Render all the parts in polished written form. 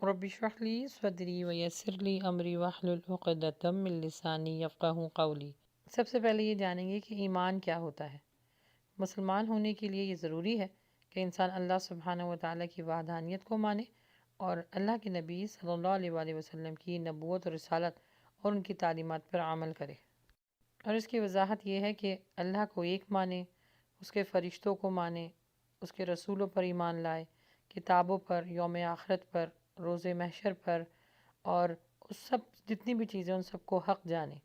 رب اشرح لی صدری ویسر لی امری واحلل عقدۃ من لسانی یفقہوا قولی۔ سب سے پہلے یہ جانیں گے کہ ایمان کیا ہوتا ہے۔ مسلمان ہونے کے لیے یہ ضروری ہے کہ انسان اللہ سبحانہ و تعالیٰ کی وحدانیت کو مانے اور اللہ کے نبی صلی اللہ علیہ وآلہ وسلم کی نبوت اور رسالت اور ان کی تعلیمات پر عمل کرے۔ اور اس کی وضاحت یہ ہے کہ اللہ کو ایک مانے، اس کے فرشتوں کو مانے، اس کے رسولوں پر ایمان لائے، کتابوں پر، یوم آخرت پر، روز محشر پر، اور اس سب جتنی بھی چیزیں ان سب کو حق جانے،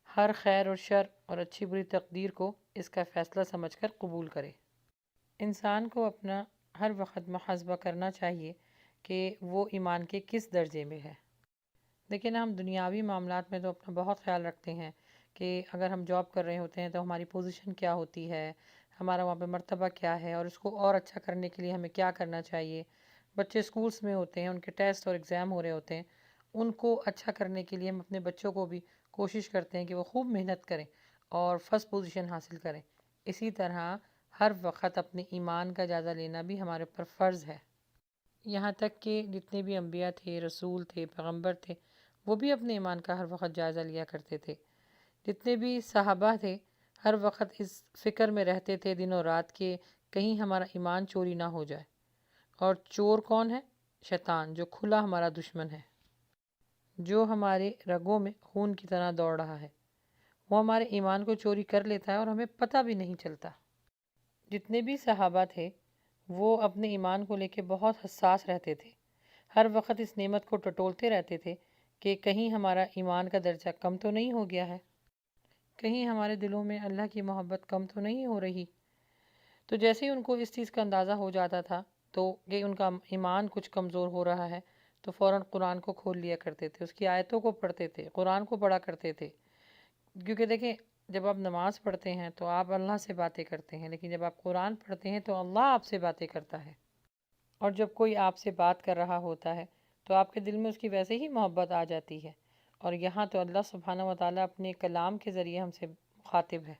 ہر خیر اور شر اور اچھی بری تقدیر کو اس کا فیصلہ سمجھ کر قبول کرے۔ انسان کو اپنا ہر وقت محاسبہ کرنا چاہیے کہ وہ ایمان کے کس درجے میں ہے۔ لیکن ہم دنیاوی معاملات میں تو اپنا بہت خیال رکھتے ہیں کہ اگر ہم جاب کر رہے ہوتے ہیں تو ہماری پوزیشن کیا ہوتی ہے، ہمارا وہاں پہ مرتبہ کیا ہے، اور اس کو اور اچھا کرنے کے لیے ہمیں کیا کرنا چاہیے۔ بچے اسکولس میں ہوتے ہیں، ان کے ٹیسٹ اور ایگزام ہو رہے ہوتے ہیں، ان کو اچھا کرنے کے لیے ہم اپنے بچوں کو بھی کوشش کرتے ہیں کہ وہ خوب محنت کریں اور فرسٹ پوزیشن حاصل کریں۔ اسی طرح ہر وقت اپنے ایمان کا جائزہ لینا بھی ہمارے اوپر فرض ہے۔ یہاں تک کہ جتنے بھی انبیاء تھے، رسول تھے، پیغمبر تھے، وہ بھی اپنے ایمان کا ہر وقت جائزہ لیا کرتے تھے۔ جتنے بھی صحابہ تھے ہر وقت اس فکر میں رہتے تھے دن و رات کہ کہیں ہمارا ایمان چوری نہ ہو جائے۔ اور چور کون ہے؟ شیطان، جو کھلا ہمارا دشمن ہے، جو ہمارے رگوں میں خون کی طرح دوڑ رہا ہے۔ وہ ہمارے ایمان کو چوری کر لیتا ہے اور ہمیں پتہ بھی نہیں چلتا۔ جتنے بھی صحابہ تھے وہ اپنے ایمان کو لے کے بہت حساس رہتے تھے، ہر وقت اس نعمت کو ٹٹولتے رہتے تھے کہ کہیں ہمارا ایمان کا درجہ کم تو نہیں ہو گیا ہے، کہیں ہمارے دلوں میں اللہ کی محبت کم تو نہیں ہو رہی۔ تو جیسے ہی ان کو اس چیز کا اندازہ ہو جاتا تھا تو کہ ان کا ایمان کچھ کمزور ہو رہا ہے تو فوراً قرآن کو کھول لیا کرتے تھے، اس کی آیتوں کو پڑھتے تھے، قرآن کو پڑھا کرتے تھے۔ کیونکہ دیکھیں، جب آپ نماز پڑھتے ہیں تو آپ اللہ سے باتیں کرتے ہیں، لیکن جب آپ قرآن پڑھتے ہیں تو اللہ آپ سے باتیں کرتا ہے۔ اور جب کوئی آپ سے بات کر رہا ہوتا ہے تو آپ کے دل میں اس کی ویسے ہی محبت آ جاتی ہے۔ اور یہاں تو اللہ سبحانہ و تعالیٰ اپنے کلام کے ذریعے ہم سے مخاطب ہے،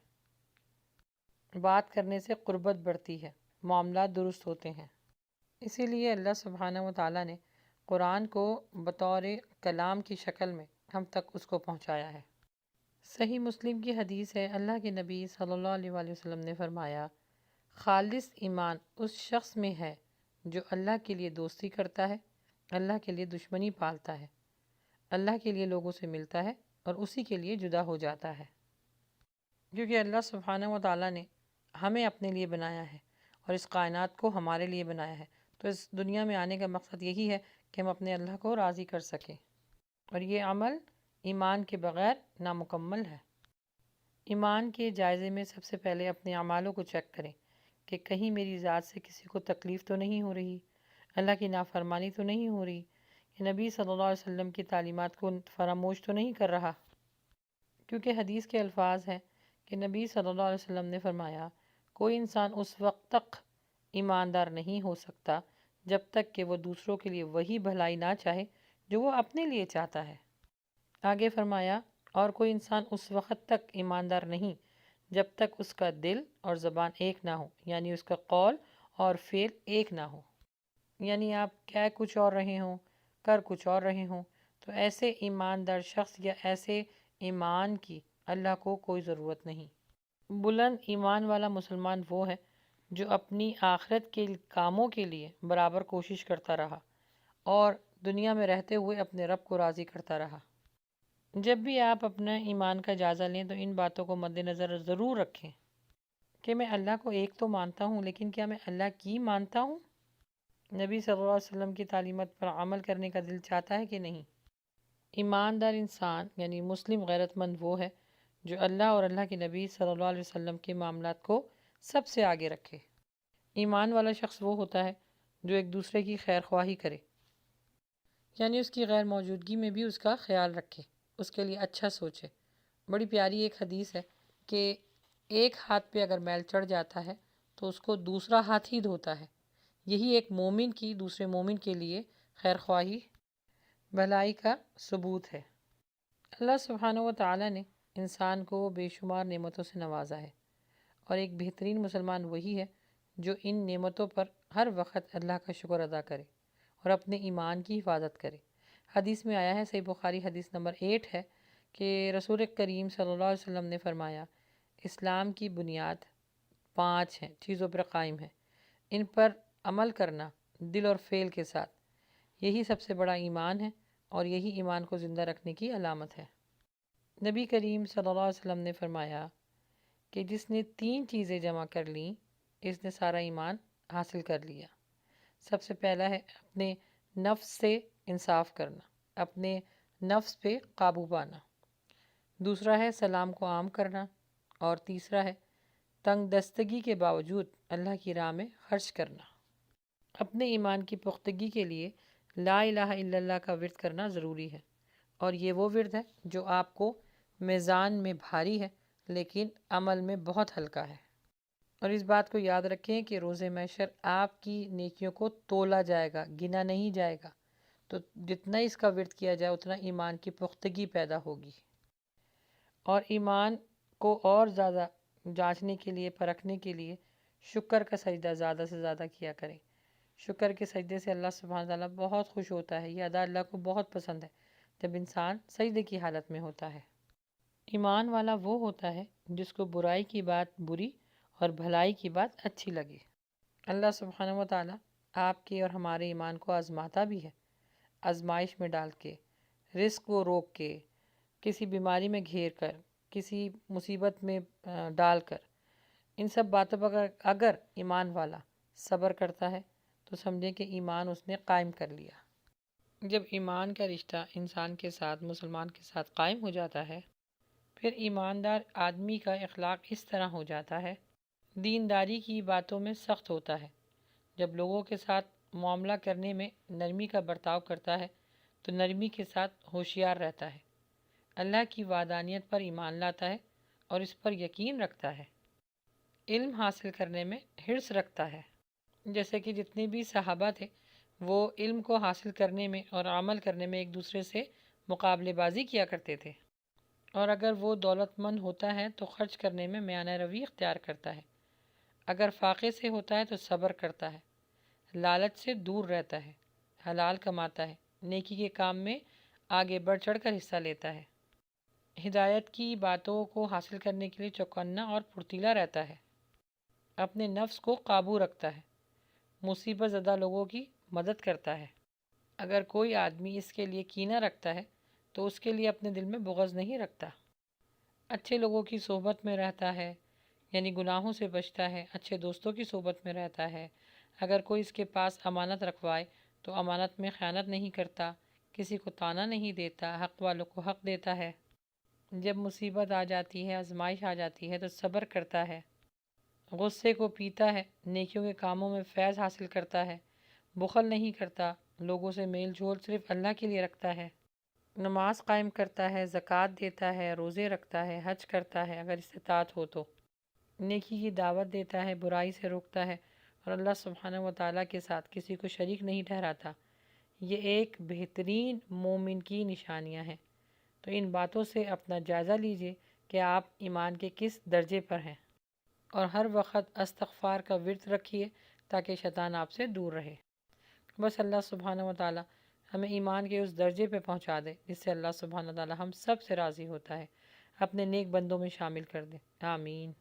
بات کرنے سے قربت بڑھتی ہے، معاملات درست ہوتے ہیں۔ اسی لیے اللہ سبحانہ و تعالیٰ نے قرآن کو بطور کلام کی شکل میں ہم تک اس کو پہنچایا ہے۔ صحیح مسلم کی حدیث ہے، اللہ کے نبی صلی اللہ علیہ وآلہ وسلم نے فرمایا، خالص ایمان اس شخص میں ہے جو اللہ کے لیے دوستی کرتا ہے، اللہ کے لیے دشمنی پالتا ہے، اللہ کے لیے لوگوں سے ملتا ہے اور اسی کے لیے جدا ہو جاتا ہے۔ کیونکہ اللہ سبحانہ و تعالیٰ نے ہمیں اپنے لیے بنایا ہے اور اس کائنات کو ہمارے لیے بنایا ہے، تو اس دنیا میں آنے کا مقصد یہی ہے کہ ہم اپنے اللہ کو راضی کر سکیں، اور یہ عمل ایمان کے بغیر نامکمل ہے۔ ایمان کے جائزے میں سب سے پہلے اپنے اعمالوں کو چیک کریں کہ کہیں میری ذات سے کسی کو تکلیف تو نہیں ہو رہی، اللہ کی نافرمانی تو نہیں ہو رہی، کہ نبی صلی اللہ علیہ وسلم کی تعلیمات کو فراموش تو نہیں کر رہا۔ کیونکہ حدیث کے الفاظ ہیں کہ نبی صلی اللہ علیہ وسلم نے فرمایا، کوئی انسان اس وقت تک ایماندار نہیں ہو سکتا جب تک کہ وہ دوسروں کے لیے وہی بھلائی نہ چاہے جو وہ اپنے لیے چاہتا ہے۔ آگے فرمایا، اور کوئی انسان اس وقت تک ایماندار نہیں جب تک اس کا دل اور زبان ایک نہ ہو، یعنی اس کا قول اور فعل ایک نہ ہو، یعنی آپ کہہ کچھ اور رہے ہوں، کر کچھ اور رہے ہوں، تو ایسے ایماندار شخص یا ایسے ایمان کی اللہ کو کوئی ضرورت نہیں۔ بلند ایمان والا مسلمان وہ ہے جو اپنی آخرت کے کاموں کے لیے برابر کوشش کرتا رہا اور دنیا میں رہتے ہوئے اپنے رب کو راضی کرتا رہا۔ جب بھی آپ اپنا ایمان کا جائزہ لیں تو ان باتوں کو مد نظر ضرور رکھیں کہ میں اللہ کو ایک تو مانتا ہوں، لیکن کیا میں اللہ کی مانتا ہوں؟ نبی صلی اللہ علیہ وسلم کی تعلیمات پر عمل کرنے کا دل چاہتا ہے کہ نہیں؟ ایماندار انسان یعنی مسلم غیرت مند وہ ہے جو اللہ اور اللہ کے نبی صلی اللہ علیہ وسلم کے معاملات کو سب سے آگے رکھے۔ ایمان والا شخص وہ ہوتا ہے جو ایک دوسرے کی خیر خواہی کرے، یعنی اس کی غیر موجودگی میں بھی اس کا خیال رکھے، اس کے لیے اچھا سوچے۔ بڑی پیاری ایک حدیث ہے کہ ایک ہاتھ پہ اگر میل چڑھ جاتا ہے تو اس کو دوسرا ہاتھ ہی دھوتا ہے۔ یہی ایک مومن کی دوسرے مومن کے لیے خیر خواہی، بھلائی کا ثبوت ہے۔ اللہ سبحانہ و تعالیٰ نے انسان کو بے شمار نعمتوں سے نوازا ہے، اور ایک بہترین مسلمان وہی ہے جو ان نعمتوں پر ہر وقت اللہ کا شکر ادا کرے اور اپنے ایمان کی حفاظت کرے۔ حدیث میں آیا ہے، صحیح بخاری حدیث نمبر 8 ہے، کہ رسول کریم صلی اللہ علیہ وسلم نے فرمایا اسلام کی بنیاد 5 ہیں، چیزوں پر قائم ہے، ان پر عمل کرنا دل اور فعل کے ساتھ، یہی سب سے بڑا ایمان ہے اور یہی ایمان کو زندہ رکھنے کی علامت ہے۔ نبی کریم صلی اللہ علیہ وسلم نے فرمایا کہ جس نے 3 چیزیں جمع کر لیں اس نے سارا ایمان حاصل کر لیا۔ سب سے پہلا ہے اپنے نفس سے انصاف کرنا، اپنے نفس پہ قابو پانا۔ دوسرا ہے سلام کو عام کرنا، اور تیسرا ہے تنگ دستگی کے باوجود اللہ کی راہ میں خرچ کرنا۔ اپنے ایمان کی پختگی کے لیے لا الہ الا اللہ کا ورد کرنا ضروری ہے، اور یہ وہ ورد ہے جو آپ کو میزان میں بھاری ہے لیکن عمل میں بہت ہلکا ہے۔ اور اس بات کو یاد رکھیں کہ روز محشر آپ کی نیکیوں کو تولا جائے گا، گنا نہیں جائے گا، تو جتنا اس کا ورد کیا جائے اتنا ایمان کی پختگی پیدا ہوگی۔ اور ایمان کو اور زیادہ جانچنے کے لیے، پرکھنے کے لیے شکر کا سجدہ زیادہ سے زیادہ کیا کریں۔ شکر کے سجدے سے اللہ سبحانہ تعالیٰ بہت خوش ہوتا ہے، یہ ادا اللہ کو بہت پسند ہے جب انسان سجدے کی حالت میں ہوتا ہے۔ ایمان والا وہ ہوتا ہے جس کو برائی کی بات بری اور بھلائی کی بات اچھی لگے۔ اللہ سبحانہ و تعالیٰ آپ کے اور ہمارے ایمان کو آزماتا بھی ہے، آزمائش میں ڈال کے، رزق کو روک کے، کسی بیماری میں گھیر کر، کسی مصیبت میں ڈال کر، ان سب باتوں پر اگر ایمان والا صبر کرتا ہے تو سمجھیں کہ ایمان اس نے قائم کر لیا۔ جب ایمان کا رشتہ انسان کے ساتھ، مسلمان کے ساتھ قائم ہو جاتا ہے، پھر ایماندار آدمی کا اخلاق اس طرح ہو جاتا ہے، دینداری کی باتوں میں سخت ہوتا ہے، جب لوگوں کے ساتھ معاملہ کرنے میں نرمی کا برتاؤ کرتا ہے تو نرمی کے ساتھ ہوشیار رہتا ہے، اللہ کی وحدانیت پر ایمان لاتا ہے اور اس پر یقین رکھتا ہے، علم حاصل کرنے میں حرص رکھتا ہے۔ جیسے کہ جتنے بھی صحابہ تھے وہ علم کو حاصل کرنے میں اور عمل کرنے میں ایک دوسرے سے مقابلے بازی کیا کرتے تھے، اور اگر وہ دولت مند ہوتا ہے تو خرچ کرنے میں میانہ روی اختیار کرتا ہے، اگر فاقے سے ہوتا ہے تو صبر کرتا ہے، لالچ سے دور رہتا ہے، حلال کماتا ہے، نیکی کے کام میں آگے بڑھ چڑھ کر حصہ لیتا ہے، ہدایت کی باتوں کو حاصل کرنے کے لیے چوکنا اور پھرتیلا رہتا ہے، اپنے نفس کو قابو رکھتا ہے، مصیبت زدہ لوگوں کی مدد کرتا ہے۔ اگر کوئی آدمی اس کے لیے کینہ رکھتا ہے تو اس کے لیے اپنے دل میں بغض نہیں رکھتا، اچھے لوگوں کی صحبت میں رہتا ہے، یعنی گناہوں سے بچتا ہے، اچھے دوستوں کی صحبت میں رہتا ہے، اگر کوئی اس کے پاس امانت رکھوائے تو امانت میں خیانت نہیں کرتا، کسی کو طعنہ نہیں دیتا، حق والوں کو حق دیتا ہے، جب مصیبت آ جاتی ہے، آزمائش آ جاتی ہے تو صبر کرتا ہے، غصے کو پیتا ہے، نیکیوں کے کاموں میں فیض حاصل کرتا ہے، بخل نہیں کرتا، لوگوں سے میل جول صرف اللہ کے لیے رکھتا ہے، نماز قائم کرتا ہے، زکوٰۃ دیتا ہے، روزے رکھتا ہے، حج کرتا ہے اگر استطاعت ہو تو، نیکی کی دعوت دیتا ہے، برائی سے روکتا ہے، اور اللہ سبحانہ و تعالیٰ کے ساتھ کسی کو شریک نہیں ٹھہراتا، یہ ایک بہترین مومن کی نشانیاں ہیں۔ تو ان باتوں سے اپنا جائزہ لیجئے کہ آپ ایمان کے کس درجے پر ہیں، اور ہر وقت استغفار کا ورد رکھیے تاکہ شیطان آپ سے دور رہے۔ بس اللہ سبحانہ و تعالیٰ ہمیں ایمان کے اس درجے پہ پہنچا دے جس سے اللہ سبحانہ و تعالیٰ ہم سب سے راضی ہوتا ہے، اپنے نیک بندوں میں شامل کر دے، آمین۔